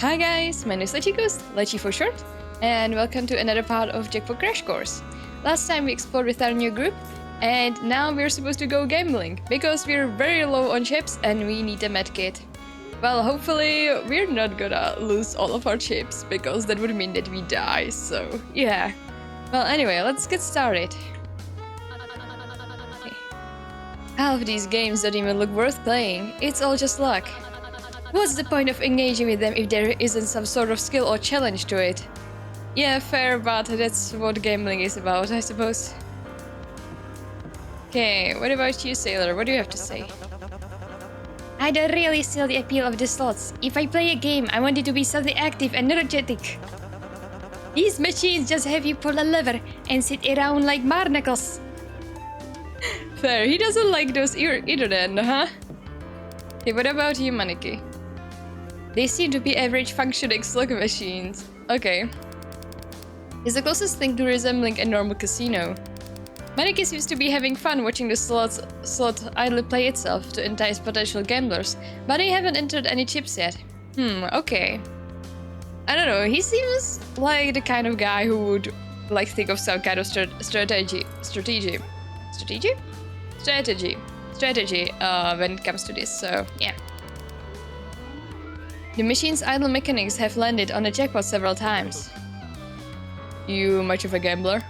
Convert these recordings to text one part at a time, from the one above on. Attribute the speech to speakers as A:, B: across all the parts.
A: Hi guys, my name is Lechi for short, and welcome to another part of Jackpot Crash Course. Last time we explored with our new group, and now we're supposed to go gambling, because we're very low on chips and we need a medkit. Well, hopefully we're not gonna lose all of our chips, because that would mean that we die, so yeah. Well, anyway, let's get started. Half of these games don't even look worth playing, it's all just luck. What's the point of engaging with them if there isn't some sort of skill or challenge to it? Yeah, fair, but that's what gambling is about, I suppose. Okay, what about you, Sailor? What do you have to say?
B: I don't really see the appeal of the slots. If I play a game, I want it to be something active and energetic. These machines just have you pull a lever and sit around like barnacles.
A: Fair, he doesn't like those either then, huh? Okay, what about you, Maneki? They seem to be average functioning slot machines. Okay. It's the closest thing to resembling a normal casino. Maneki seems to be having fun watching the slot idly play itself to entice potential gamblers, but they haven't entered any chips yet. Okay. I don't know, he seems like the kind of guy who would like think of some kind of strategy when it comes to this, so yeah. The machine's idle mechanics have landed on the jackpot several times. You much of a gambler?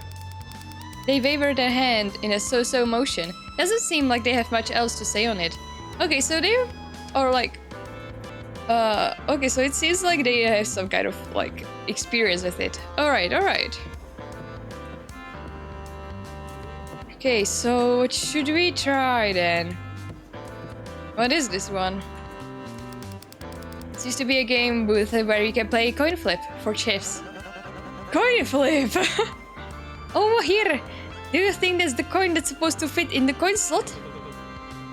A: They waver their hand in a so-so motion. Doesn't seem like they have much else to say on it. Okay, so they are like... okay, so it seems like they have some kind of, like, experience with it. Alright. Okay, so what should we try then? What is this one? It used to be a game booth where you can play coin flip for chips. Coin flip!
B: Oh, here! Do you think that's the coin that's supposed to fit in the coin slot?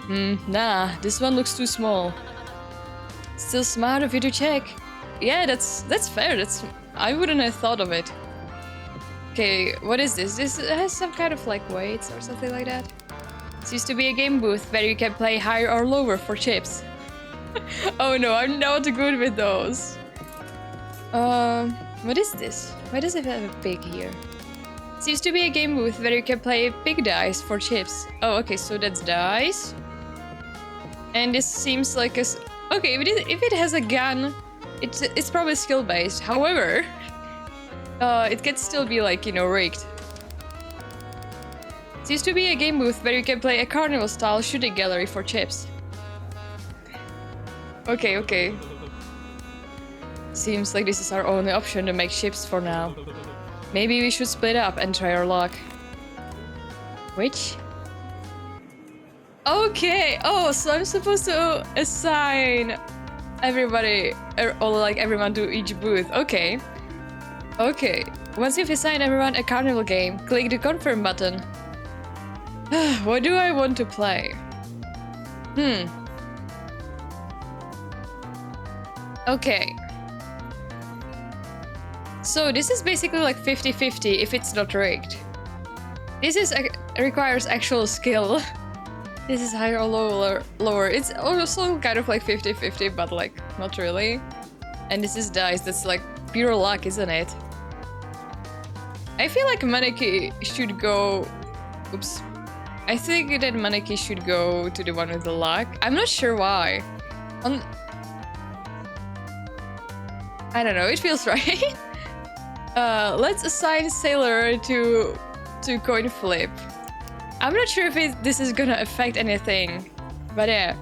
A: Nah, this one looks too small. Still smart of you to check. Yeah, that's fair. I wouldn't have thought of it. Okay, what is this? This has some kind of like weights or something like that. This used to be a game booth where you can play higher or lower for chips. Oh no, I'm not good with those. What is this? Why does it have a pig here? This used to be a game booth where you can play pig dice for chips. Oh, okay, so that's dice. And this seems like a... Okay, if it has a gun, it's probably skill-based. However, it can still be like, you know, rigged. It used to be a game booth where you can play a carnival-style shooting gallery for chips. Okay. Seems like this is our only option to make chips for now. Maybe we should split up and try our luck. Which? Okay, oh, so I'm supposed to assign everybody, or like everyone to each booth. Okay. Once you've assigned everyone a carnival game, click the confirm button. What do I want to play? Okay. So this is basically like 50-50 if it's not rigged. This requires actual skill. This is higher or lower. It's also kind of like 50-50, but like not really. And this is dice, that's like pure luck, isn't it? I feel like Maneki should go... Oops. I think that Maneki should go to the one with the luck. I'm not sure why. I don't know, it feels right. Let's assign Sailor to coin flip. I'm not sure if this is gonna affect anything, but yeah.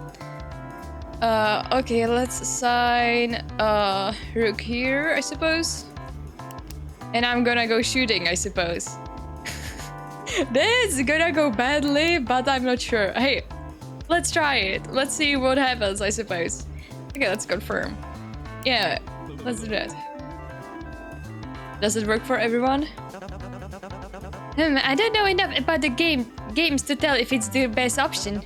A: Okay, let's assign Rook here, I suppose. And I'm gonna go shooting, I suppose. This is gonna go badly, but I'm not sure. Hey, let's try it. Let's see what happens, I suppose. Okay, let's confirm. Yeah, let's do that. Does it work for everyone?
B: I don't know enough about the games to tell if it's the best option.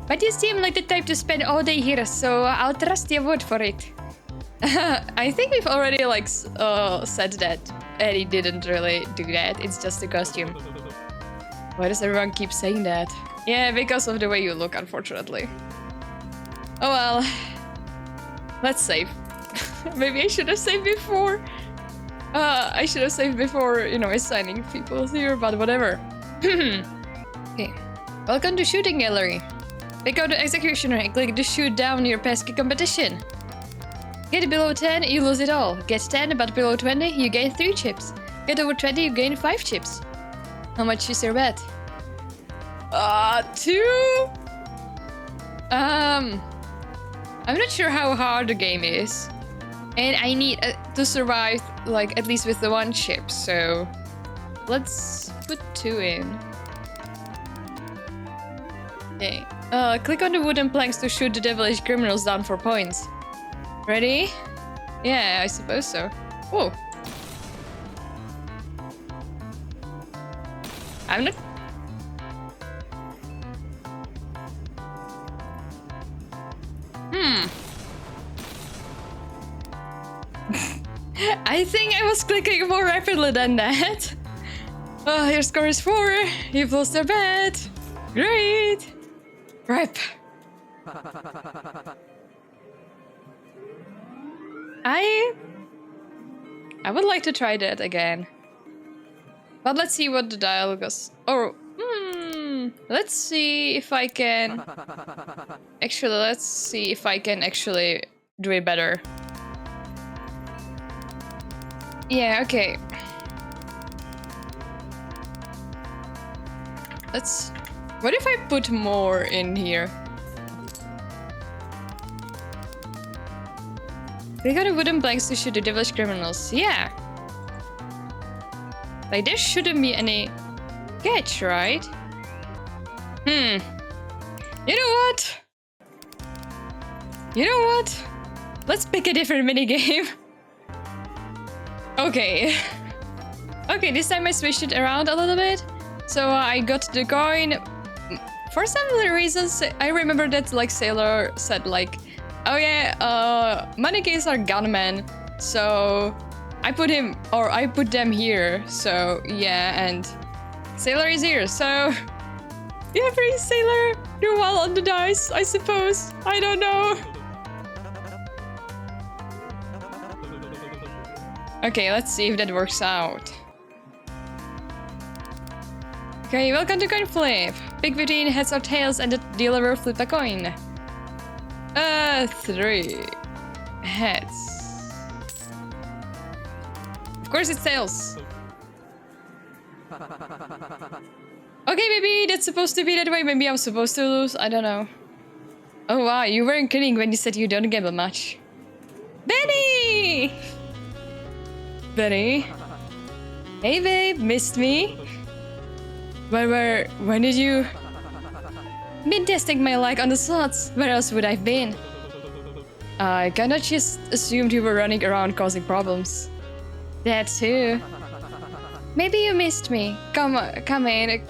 B: But you seem like the type to spend all day here, so I'll trust your word for it.
A: I think we've already like said that Eddie didn't really do that. It's just a costume. Why does everyone keep saying that? Yeah, because of the way you look, unfortunately. Oh well. Let's save. Maybe I should have saved before. I should have saved before, you know, assigning people here, but whatever. Okay. Welcome to Shooting Gallery. Pick out the executioner and click to shoot down your pesky competition. Get below 10, you lose it all. Get 10, but below 20, you gain 3 chips. Get over 20, you gain 5 chips. How much is your bet? 2? I'm not sure how hard the game is. And I need to survive, like, at least with the 1 chip, so... Let's put 2 in. Okay. Click on the wooden planks to shoot the devilish criminals down for points. Ready? Yeah, I suppose so. Oh. I'm not... I think I was clicking more rapidly than that. Oh, your score is 4. You've lost your bet. Great. Rip. I would like to try that again. But let's see what the dial goes. Oh, let's see if I can... Actually, let's see if I can actually do it better. Yeah, okay. Let's... What if I put more in here? They got a wooden planks to shoot the devilish criminals. Yeah. Like, there shouldn't be any catch, right? You know what? You know what? Let's pick a different minigame. Okay. Okay, this time I switched it around a little bit. So I got the coin. For some reasons, I remember that, like, Sailor said, like, oh yeah, mannequins are gunmen. So I put them here. So yeah, and Sailor is here. So yeah, free Sailor. Do well on the dice, I suppose. I don't know. Okay, let's see if that works out. Okay, welcome to Coin Flip. Pick between heads or tails and the dealer will flip a coin. 3 heads. Of course it's tails. Okay, maybe that's supposed to be that way. Maybe I'm supposed to lose. I don't know. Oh wow, you weren't kidding when you said you don't gamble much. Benny! Benny? Hey babe, missed me? When did you... Been testing my luck on the slots. Where else would I have been? I kinda just assumed you were running around causing problems. That too. Maybe you missed me. Come in.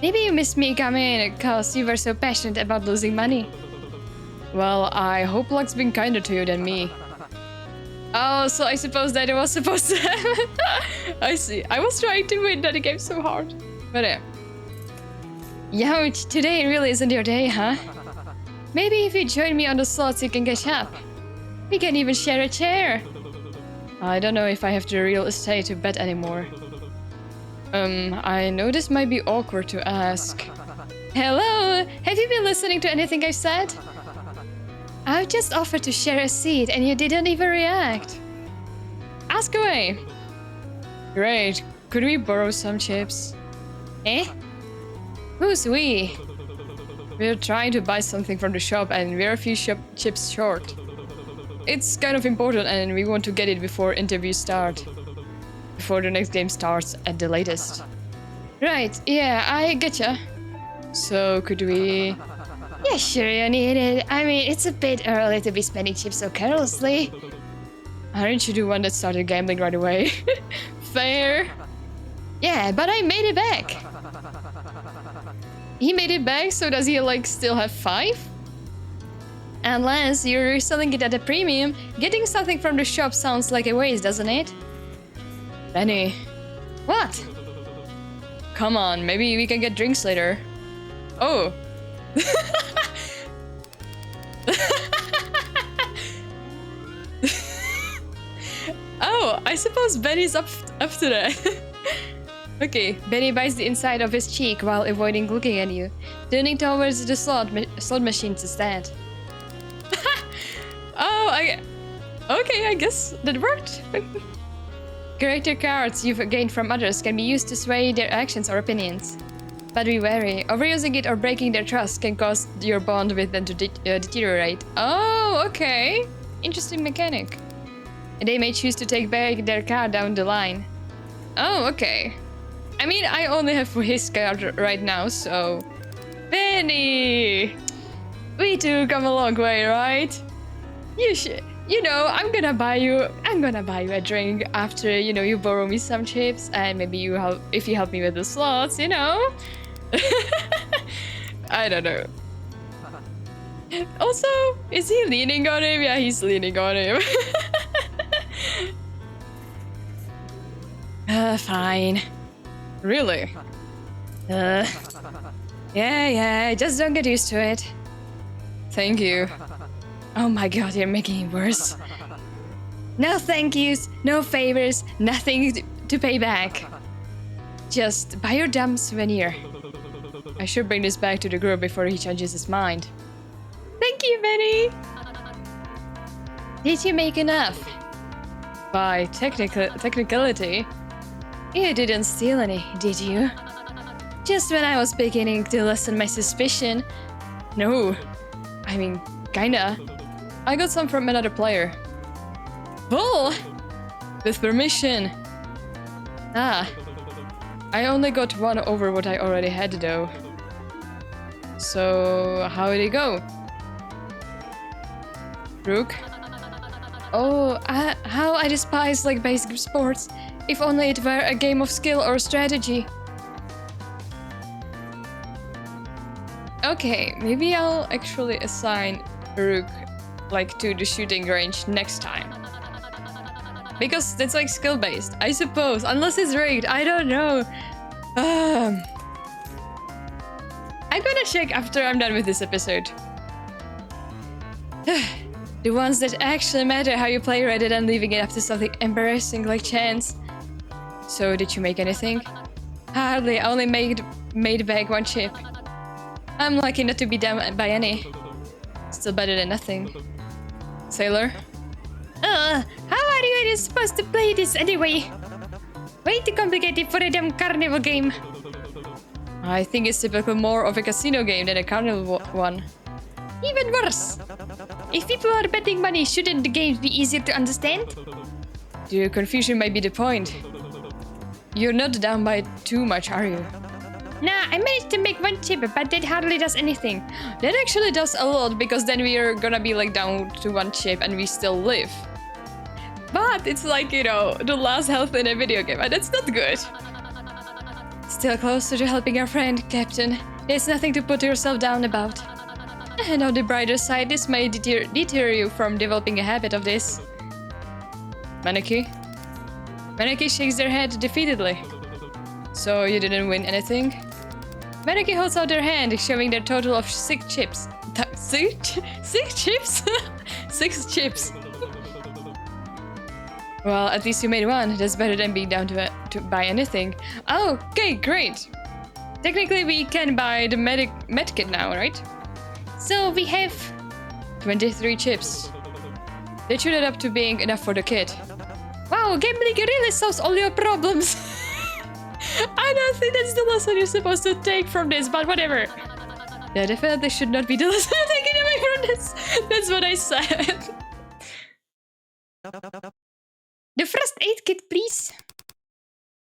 A: Maybe you missed me come in because you were so passionate about losing money. Well, I hope luck's been kinder to you than me. Oh, so I suppose that it was supposed to happen. I see. I was trying to win that game so hard. But yeah. Youch, today really isn't your day, huh? Maybe if you join me on the slots, you can catch up. We can even share a chair. I don't know if I have the real estate to bet anymore. I know this might be awkward to ask. Hello? Have you been listening to anything I've said? I just offered to share a seat and you didn't even react. Ask away. Great. Could we borrow some chips? Eh? Who's we? We're trying to buy something from the shop and we're a few chips short. It's kind of important and we want to get it before interviews start. Before the next game starts at the latest. Right, yeah, I getcha. So could we... Yeah, sure you need it. I mean, it's a bit early to be spending chips so carelessly. Aren't you the one that started gambling right away? Fair. Yeah, but I made it back. He made it back, so does he, like, still have 5? Unless you're selling it at a premium, getting something from the shop sounds like a waste, doesn't it? Benny. What? Come on, maybe we can get drinks later. Oh. Oh, I suppose Benny's up to that. Okay,
B: Benny bites the inside of his cheek while avoiding looking at you, turning towards the slot machines instead.
A: Oh, okay, I guess that worked.
B: Character cards you've gained from others can be used to sway their actions or opinions. But be wary, overusing it or breaking their trust can cause your bond with them to deteriorate.
A: Oh, okay.
B: Interesting mechanic. And they may choose to take back their card down the line.
A: Oh, okay. I mean, I only have his card right now, so... Benny! We two come a long way, right? You know, I'm gonna buy you a drink after, you know, you borrow me some chips, and maybe if you help me with the slots, you know? I don't know. Also, is he leaning on him? Yeah, he's leaning on him. Fine. Really?
B: Yeah, just don't get used to it.
A: Thank you. Oh my god, you're making it worse.
B: No thank yous, no favors, nothing to pay back. Just buy your dumb souvenir.
A: I should bring this back to the group before he changes his mind.
B: Thank you, Benny! Did you make enough?
A: By technicality,
B: You didn't steal any, did you? Just when I was beginning to lessen my suspicion.
A: no. I mean, kinda. I got some from another player. Bull! With permission. Ah. I only got one over what I already had though. So, how did it go? Rook?
B: Oh, how I despise like basic sports. If only it were a game of skill or strategy.
A: Okay, maybe I'll actually assign Rook like to the shooting range next time. Because that's like skill based, I suppose, unless it's rigged, I don't know. I'm gonna check after I'm done with this episode.
B: The ones that actually matter how you play rather than leaving it up to something embarrassing like chance.
A: So, did you make anything?
B: Hardly, I only made back one chip. I'm lucky not to be down by any.
A: Still better than nothing. Sailor?
B: How are you even supposed to play this anyway? Way too complicated for a damn carnival game.
A: I think it's typically more of a casino game than a carnival one.
B: Even worse. If people are betting money, shouldn't the games be easier to understand?
A: The confusion might be the point. You're not down by too much, are you?
B: Nah, I managed to make one chip, but that hardly does anything.
A: That actually does a lot, because then we are gonna be like down to one chip and we still live. But it's like, you know, the last health in a video game, and that's not good.
B: Still closer to helping our friend, Captain. There's nothing to put yourself down about.
A: And on the brighter side, this may deter you from developing a habit of this. Maneki? Maneki shakes their head defeatedly. So you didn't win anything? Maneki holds out their hand, showing their total of 6 chips. 6 chips? 6 chips. Well, at least you made one. That's better than being down to buy anything. Oh, okay, great. Technically, we can buy the medkit now, right?
B: So we have
A: 23 chips. They should add up to being enough for the kit.
B: Wow, gambling really solves all your problems.
A: I don't think that's the lesson you're supposed to take from this, but whatever. Yeah, definitely should not be the lesson taken away from this. That's what I said.
B: The first aid kit, please.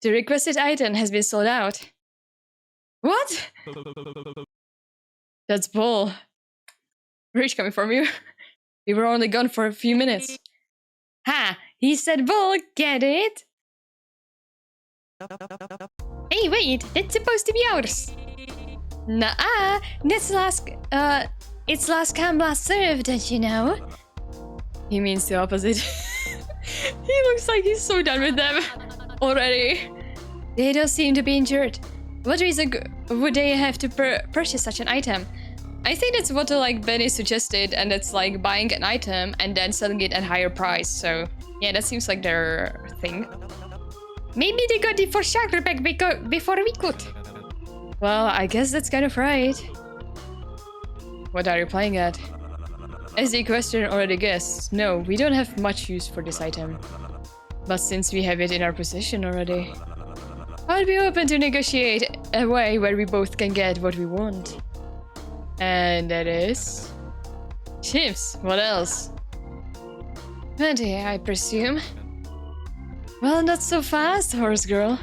A: The requested item has been sold out. What? That's bull. Rich coming from you. We were only gone for a few minutes.
B: Ha! He said bull, get it? Hey, wait, that's supposed to be ours. Nah, that's it's last come, last served, don't you know?
A: He means the opposite. He looks like he's so done with them already.
B: They don't seem to be injured. What reason would they have to purchase such an item?
A: I think that's what like Benny suggested, and it's like buying an item and then selling it at higher price. So yeah, that seems like their thing.
B: Maybe they got it for Sharkbag before we could.
A: Well, I guess that's kind of right. What are you playing at? As the question already guessed, no, we don't have much use for this item. But since we have it in our possession already, I'd be open to negotiate a way where we both can get what we want. And that is... chips. What else? Plenty, I presume. Well, not so fast, horse girl.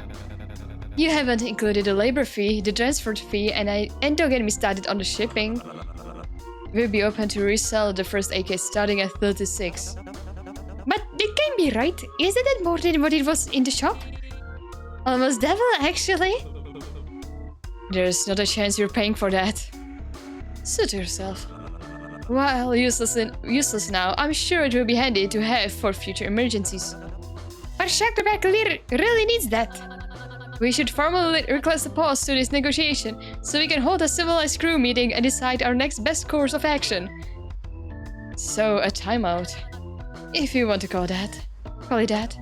A: You haven't included the labor fee, the transport fee, and don't get me started on the shipping. We'll be open to resell the first AK starting at 36.
B: But it can't be right. Isn't it more than what it was in the shop?
A: Almost double, actually. There's not a chance you're paying for that. Suit yourself. While useless now, I'm sure it will be handy to have for future emergencies.
B: But Sharkbag really needs that.
A: We should formally request a pause to this negotiation, so we can hold a civilized crew meeting and decide our next best course of action. So, a timeout. If you want to call it that.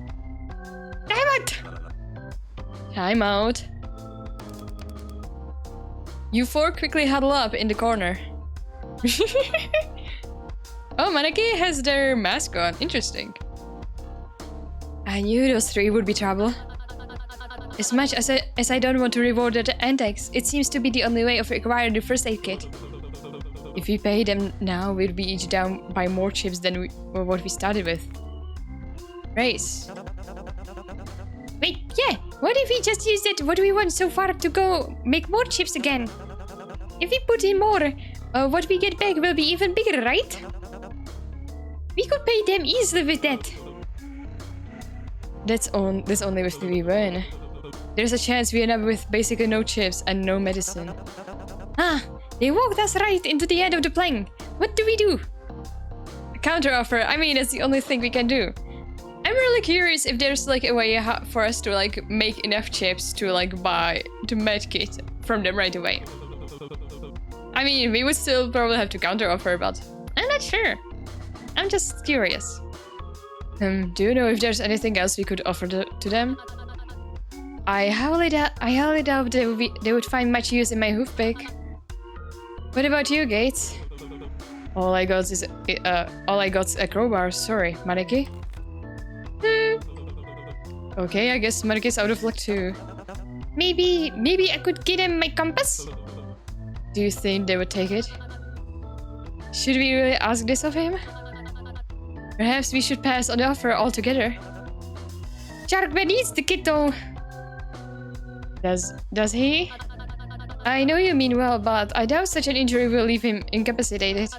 A: Timeout. You four quickly huddle up in the corner. Oh, Maneki has their mask on. Interesting. I knew those three would be trouble. As much as I don't want to reward their antics, it seems to be the only way of acquiring the first aid kit. If we pay them now, we'll be each down by more chips than what we started with. Race.
B: Wait, yeah, what if we just use that what we want so far to go make more chips again? If we put in more, what we get back will be even bigger, right? We could pay them easily with that.
A: That's only if we win. There's a chance we end up with basically no chips and no medicine.
B: Ah, they walked us right into the end of the plank. What do we do?
A: A counteroffer. I mean, that's the only thing we can do. I'm really curious if there's like a way for us to like make enough chips to like buy the med kit from them right away. I mean, we would still probably have to counteroffer, but I'm not sure. I'm just curious. Do you know if there's anything else we could offer to them? I highly doubt they would find much use in my hoof pick. What about you, Gates? All I got is a crowbar. Sorry, Maneki. Okay, I guess Maneki's out of luck too.
B: Maybe I could get him my compass?
A: Do you think they would take it? Should we really ask this of him? Perhaps we should pass on the offer altogether.
B: Sharkbag needs the kit though.
A: Does he? I know you mean well, but I doubt such an injury will leave him incapacitated.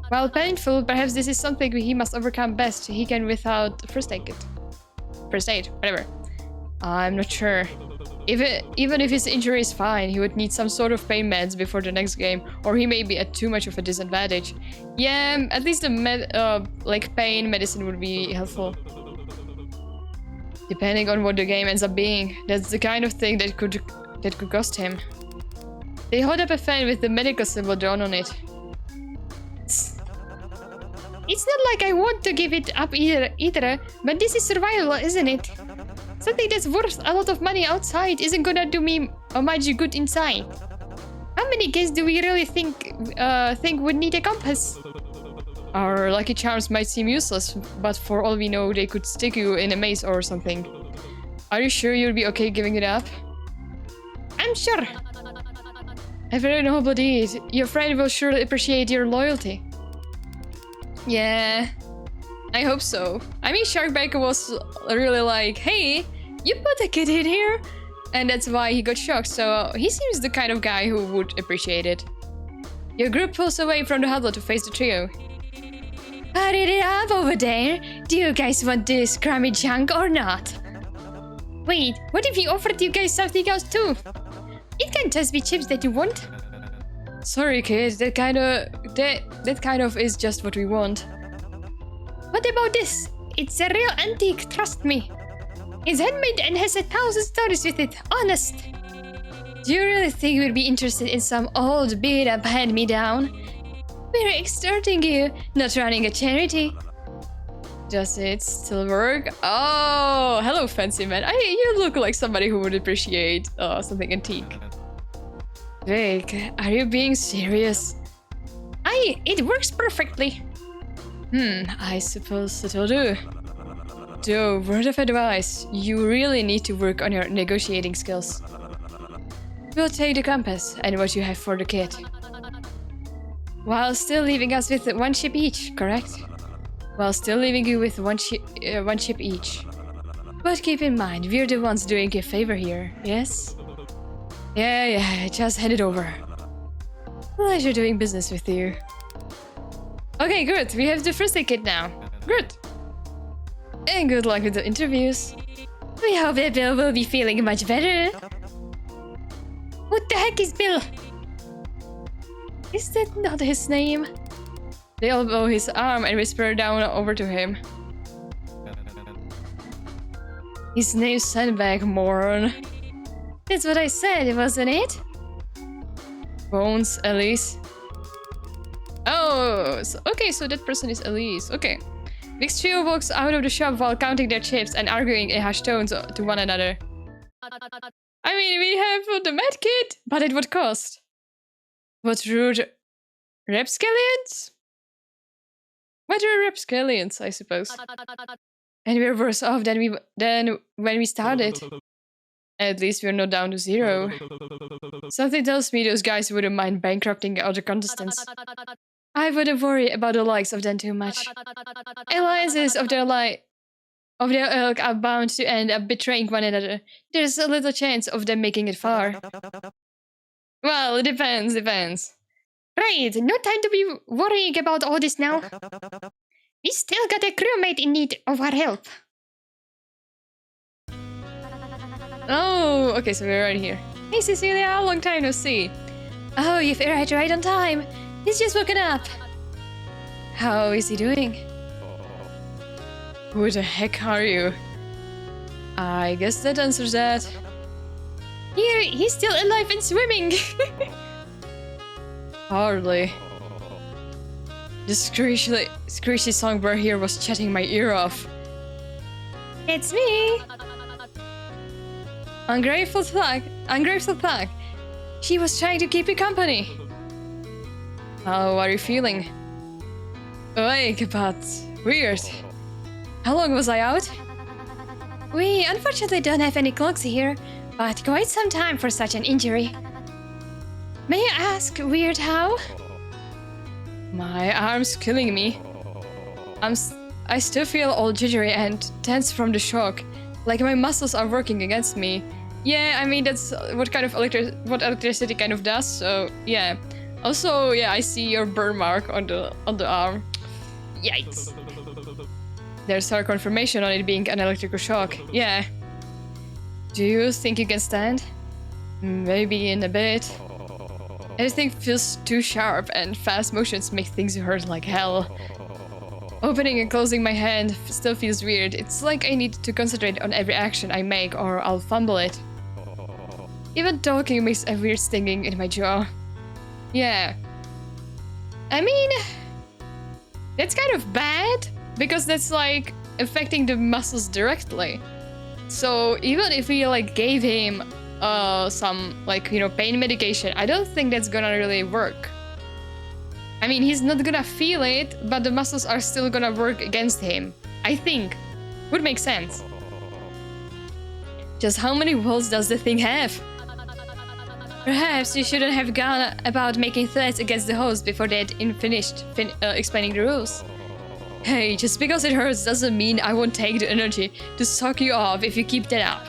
A: While painful, perhaps this is something he must overcome best he can without first aid, whatever. I'm not sure. Even if his injury is fine, he would need some sort of pain meds before the next game, or he may be at too much of a disadvantage. Yeah, at least the like pain medicine would be helpful. Depending on what the game ends up being, that's the kind of thing that could cost him. They hold up a fan with the medical symbol drawn on it.
B: It's not like I want to give it up either, but this is survival, isn't it? Something that's worth a lot of money outside isn't gonna do me much good inside. How many guys do we really think would need a compass?
A: Our lucky charms might seem useless, but for all we know, they could stick you in a maze or something. Are you sure you'll be okay giving it up?
B: I'm sure.
A: A very noble deed. Your friend will surely appreciate your loyalty. Yeah, I hope so. I mean, Sharkbag was really like, hey, you put a kid in here? And that's why he got shocked, so he seems the kind of guy who would appreciate it. Your group pulls away from the huddle to face the trio.
B: Hurry it up over there. Do you guys want this crummy junk or not? Wait, what if we offered you guys something else too? It can't just be chips that you want.
A: Sorry, kid. That kind of is just what we want.
B: What about this? It's a real antique, trust me. It's handmade and has 1,000 stories with it, honest. Do you really think we'd be interested in some old beat-up hand-me-down? We're extorting you, not running a charity.
A: Does it still work? Oh, hello, fancy man. You look like somebody who would appreciate something antique. Vic, are you being serious?
B: It works perfectly.
A: I suppose it'll do. Though, word of advice, you really need to work on your negotiating skills. We'll take the compass and what you have for the kid. While still leaving us with one ship each, correct? While still leaving you with one ship each. But keep in mind, we're the ones doing you a favor here, yes? Yeah, just hand it over. Pleasure doing business with you. Okay, good. We have the first aid kit now. Good. And good luck with the interviews.
B: We hope that Bill will be feeling much better. What the heck is Bill?
A: Is that not his name? They elbow his arm and whisper down over to him. His name's Sandbag, moron.
B: That's what I said, wasn't it?
A: Bones, Elise. Oh, okay, so that person is Elise. Okay. Vic's trio walks out of the shop while counting their chips and arguing in hushed tones to one another. I mean, we have the med kit, but at what cost? What rude rapscallions? What are rapscallions, I suppose? And we're worse off than when we started. At least we're not down to zero. Something tells me those guys wouldn't mind bankrupting other contestants. I wouldn't worry about the likes of them too much. Alliances of their ilk are bound to end up betraying one another. There's a little chance of them making it far. Well, it depends.
B: Right, no time to be worrying about all this now. We still got a crewmate in need of our help.
A: Oh, okay, so we're right here. Hey, Cecilia, long time no see.
B: Oh, you've arrived right on time. He's just woken up.
A: How is he doing? Who the heck are you? I guess that answers that.
B: Here, he's still alive and swimming.
A: Hardly. The screechy songbird here was chatting my ear off.
B: It's me.
A: Ungrateful thug. She was trying to keep you company. How are you feeling? Awake, but weird. How long was I out?
B: We unfortunately don't have any clocks here, but quite some time for such an injury. May I ask, weird how?
A: My arm's killing me. I still feel all jittery and tense from the shock, like my muscles are working against me. Yeah, I mean that's what electricity kind of does. So yeah. Also, yeah, I see your burn mark on the arm. Yikes. There's our confirmation on it being an electrical shock. Yeah. Do you think you can stand? Maybe in a bit. Everything feels too sharp and fast motions make things hurt like hell. Opening and closing my hand still feels weird. It's like I need to concentrate on every action I make or I'll fumble it. Even talking makes a weird stinging in my jaw. Yeah. I mean, that's kind of bad because that's like affecting the muscles directly. So even if we like gave him some like, you know, pain medication, I don't think that's gonna really work. I mean, he's not gonna feel it, but the muscles are still gonna work against him. I think. Would make sense. Just how many volts does the thing have? Perhaps you shouldn't have gone about making threats against the host before they'd finished explaining the rules. Hey, just because it hurts doesn't mean I won't take the energy to suck you off if you keep that up.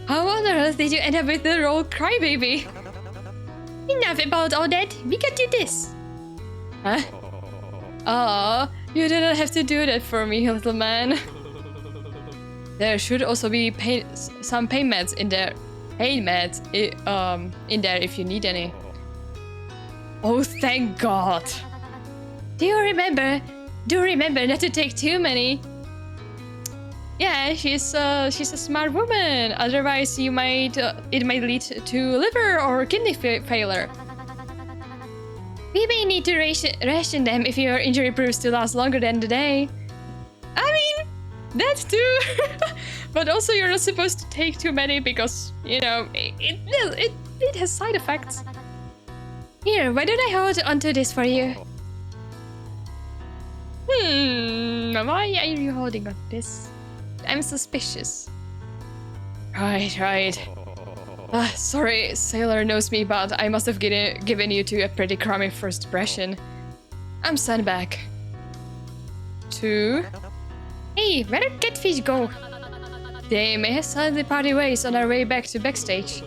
A: How on earth did you end up with the role crybaby?
B: Enough about all that. We can do this.
A: Huh? Aw, you didn't have to do that for me, little man. There should also be some pain meds in there. Pain meds in there if you need any. Oh, thank God.
B: Do remember not to take too many.
A: Yeah, she's a smart woman. Otherwise, it might lead to liver or kidney failure.
B: We may need to ration them if your injury proves to last longer than the day.
A: I mean, that too. But also, you're not supposed to take too many because, you know, it has side effects.
B: Here, why don't I hold onto this for you?
A: Why are you holding on this? I'm suspicious. Right. Sorry, Sailor knows me, but I must have given you two a pretty crummy first impression. I'm Sandbag. 2.
B: Hey, where did Catfish go?
A: They may have suddenly parted ways on our way back to backstage.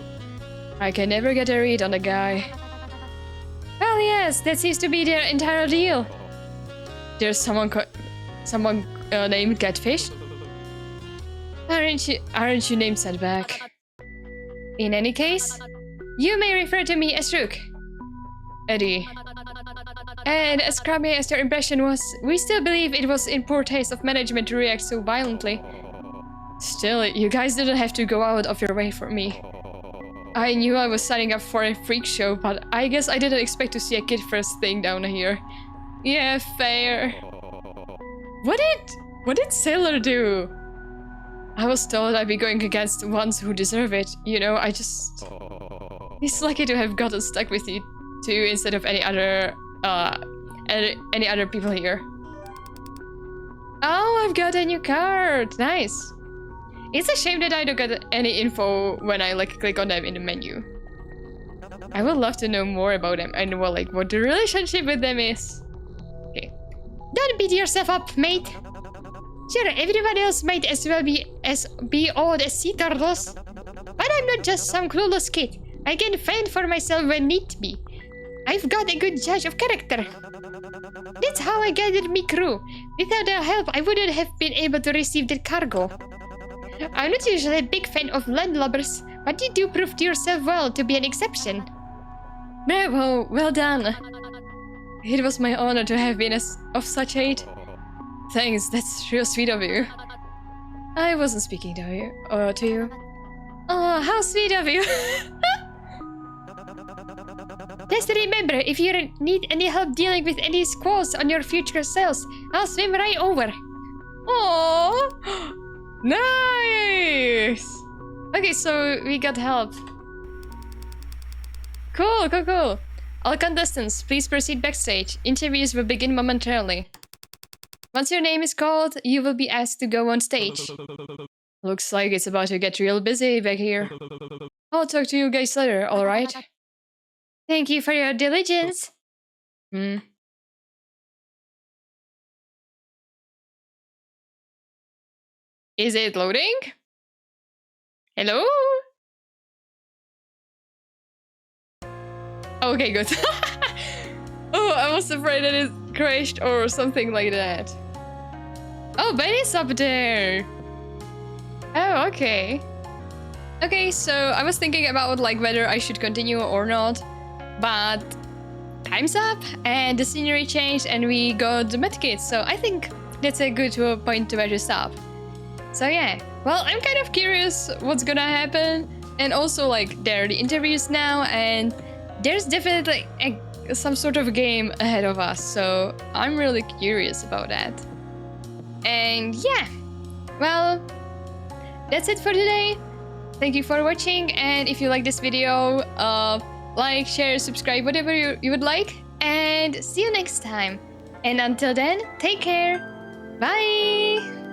A: I can never get a read on the guy.
B: Well, yes, that seems to be their entire deal.
A: There's someone named Catfish? Aren't you named Sandbag?
B: In any case, you may refer to me as Rook.
A: Eddie.
B: And as crummy as your impression was, we still believe it was in poor taste of management to react so violently.
A: Still, you guys didn't have to go out of your way for me. I knew I was signing up for a freak show, but I guess I didn't expect to see a kid first thing down here. Yeah, fair. What did Sailor do? I was told I'd be going against the ones who deserve it. You know, He's lucky to have gotten stuck with you two instead of any other people here. Oh, I've got a new card. Nice. It's a shame that I don't get any info when I click on them in the menu. I would love to know more about them and what the relationship with them is. Okay.
B: Don't beat yourself up, mate. Sure, everyone else might as well be old as sea turtles. But I'm not just some clueless kid. I can fend for myself when need be. I've got a good judge of character. That's how I gathered me crew. Without their help, I wouldn't have been able to receive the cargo. I'm not usually a big fan of landlubbers, but you do prove to yourself well to be an exception.
A: Bravo, well done. It was my honor to have been of such aid. Thanks, that's real sweet of you. I wasn't speaking to you.
B: Oh, how sweet of you. Just remember, if you need any help dealing with any squalls on your future selves, I'll swim right over.
A: Oh, nice! Okay, so we got help. Cool. All contestants, please proceed backstage. Interviews will begin momentarily. Once your name is called, you will be asked to go on stage. Looks like it's about to get real busy back here. I'll talk to you guys later, alright?
B: Thank you for your diligence.
A: Is it loading? Hello? Okay, good. Oh, I was afraid that it crashed or something like that. Oh, Benny's up there. Oh, okay. Okay, so I was thinking about whether I should continue or not, but time's up and the scenery changed and we got the medkit, so I think that's a good point to where to stop. So yeah, well, I'm kind of curious what's gonna happen, and also there are the interviews now, and there's definitely some sort of game ahead of us, so I'm really curious about that. And yeah, well, that's it for today. Thank you for watching, and if you like this video, like, share, subscribe, whatever you would like, and see you next time. And until then, take care. Bye!